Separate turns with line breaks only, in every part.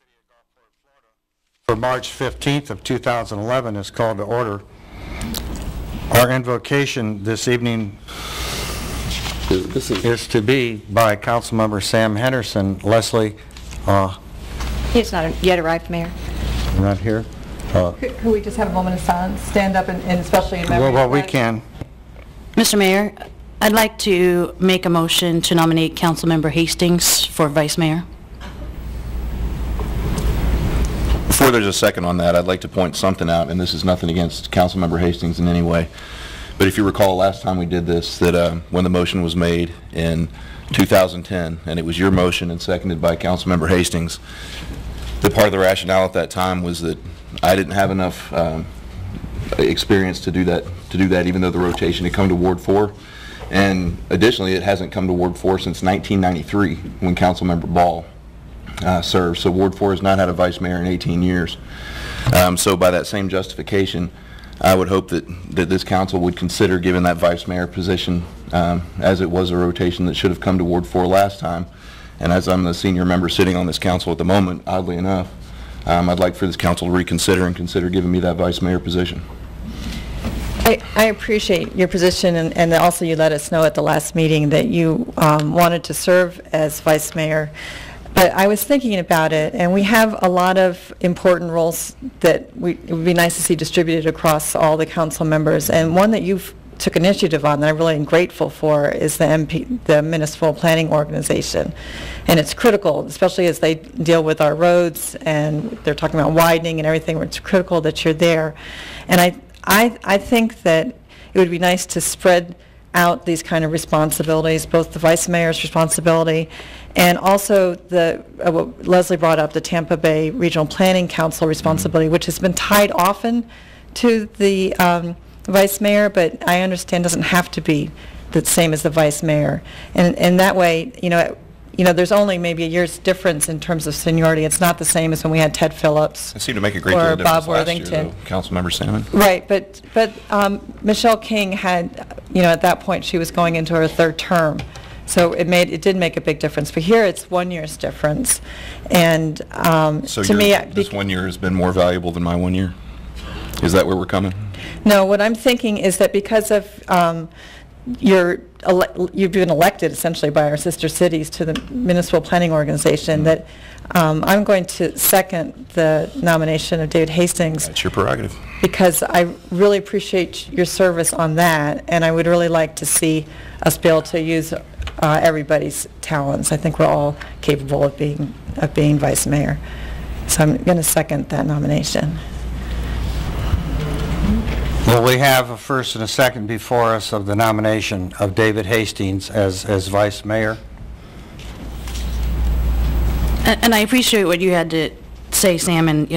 City of Gulfport, Florida, for March 15th of 2011 is called to order. Our invocation this evening is to be by Councilmember Sam Henderson. Leslie,
he's not yet arrived, Mayor.
Not here.
Could we just have a moment of silence? Stand up and especially in memory.
Well, we can.
Mr. Mayor, I'd like to make a motion to nominate Councilmember Hastings for Vice Mayor.
Before there's a second on that, I'd like to point something out, and this is nothing against Councilmember Hastings in any way. But if you recall last time we did this, that when the motion was made in 2010, and it was your motion and seconded by Councilmember Hastings, the part of the rationale at that time was that I didn't have enough experience to do that, even though the rotation had come to Ward 4. And additionally, it hasn't come to Ward 4 since 1993, when Councilmember Ball served. So Ward 4 has not had a vice mayor in 18 years. So by that same justification, I would hope that this council would consider giving that vice mayor position, as it was a rotation that should have come to Ward 4 last time. And as I'm the senior member sitting on this council at the moment, oddly enough, I'd like for this council to reconsider and consider giving me that vice mayor position.
I appreciate your position, and also you let us know at the last meeting that you wanted to serve as vice mayor. But I was thinking about it, and we have a lot of important roles that it would be nice to see distributed across all the council members. And one that you've took initiative on that I really am grateful for is the Municipal Planning Organization. And it's critical, especially as they deal with our roads, and they're talking about widening and everything, where it's critical that you're there. And I think that it would be nice to spread out these kind of responsibilities, both the vice mayor's responsibility and also what Leslie brought up, the Tampa Bay Regional Planning Council responsibility, which has been tied often to the vice mayor, but I understand doesn't have to be the same as the vice mayor. And that way, you know, there's only maybe a year's difference in terms of seniority. It's not the same as when we had Ted Phillips.
It seemed to make a great deal of difference last year, though, Councilmember Salmon.
Right, but Michelle King had, at that point she was going into her third term. So it did make a big difference. But here it's 1 year's difference. And
so
to me,
this 1 year has been more valuable than my 1 year? Is that where we're coming?
No, what I'm thinking is that because of you've been elected essentially by our sister cities to the Municipal Planning Organization, that I'm going to second the nomination of David Hastings.
That's your prerogative.
Because I really appreciate your service on that, and I would really like to see us be able to use everybody's talents. I think we're all capable of being vice mayor. So I'm going to second that nomination.
Well, we have a first and a second before us of the nomination of David Hastings as vice mayor.
And I appreciate what you had to say, Sam, and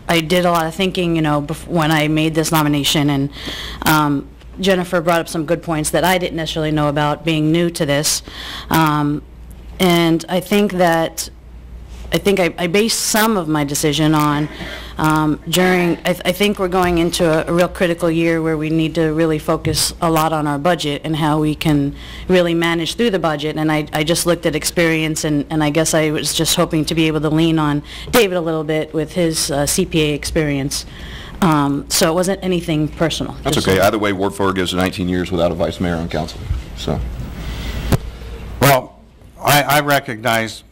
I did a lot of thinking, when I made this nomination, and Jennifer brought up some good points that I didn't necessarily know about, being new to this. And I think that I based some of my decision on I think we're going into a real critical year where we need to really focus a lot on our budget and how we can really manage through the budget. And I just looked at experience, and I guess I was just hoping to be able to lean on David a little bit with his CPA experience. So it wasn't anything personal.
That's okay. Either way, Ward 4 gives 19 years without a vice mayor on council. So,
well, I recognize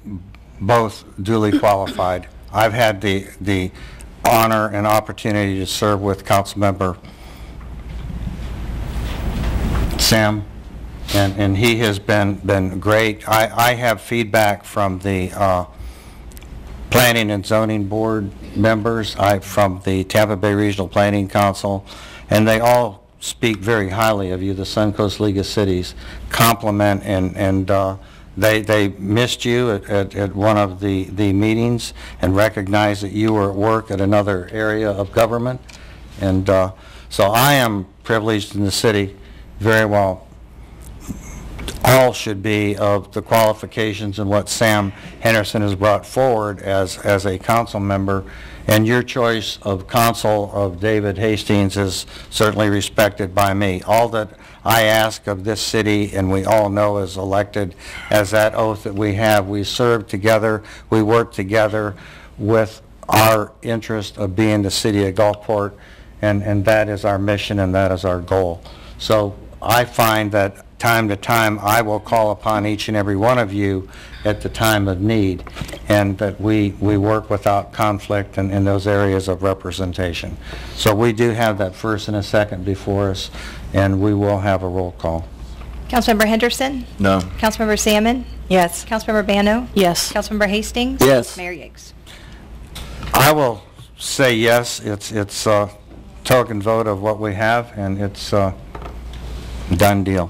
both duly qualified. I've had the honor and opportunity to serve with Councilmember Sam, and he has been great. I have feedback from the Planning and Zoning Board members, from the Tampa Bay Regional Planning Council, and they all speak very highly of you. The Suncoast League of Cities compliment, and they missed you at one of the meetings and recognized that you were at work at another area of government. And so I am privileged in the city, very well. All should be of the qualifications and what Sam Henderson has brought forward as a council member. And your choice of counsel of David Hastings is certainly respected by me. All that I ask of this city, and we all know as elected, as that oath that we have, we serve together, we work together, with our interest of being the city of Gulfport, and that is our mission and that is our goal. So I find that time to time, I will call upon each and every one of you at the time of need, and that we work without conflict in those areas of representation. So we do have that first and a second before us, and we will have a roll call.
Councilmember Henderson?
No.
Councilmember Salmon?
Yes.
Councilmember Bano?
Yes.
Councilmember Hastings?
Yes.
Mayor Yates?
I will say yes. It's a token vote of what we have, and it's a done deal.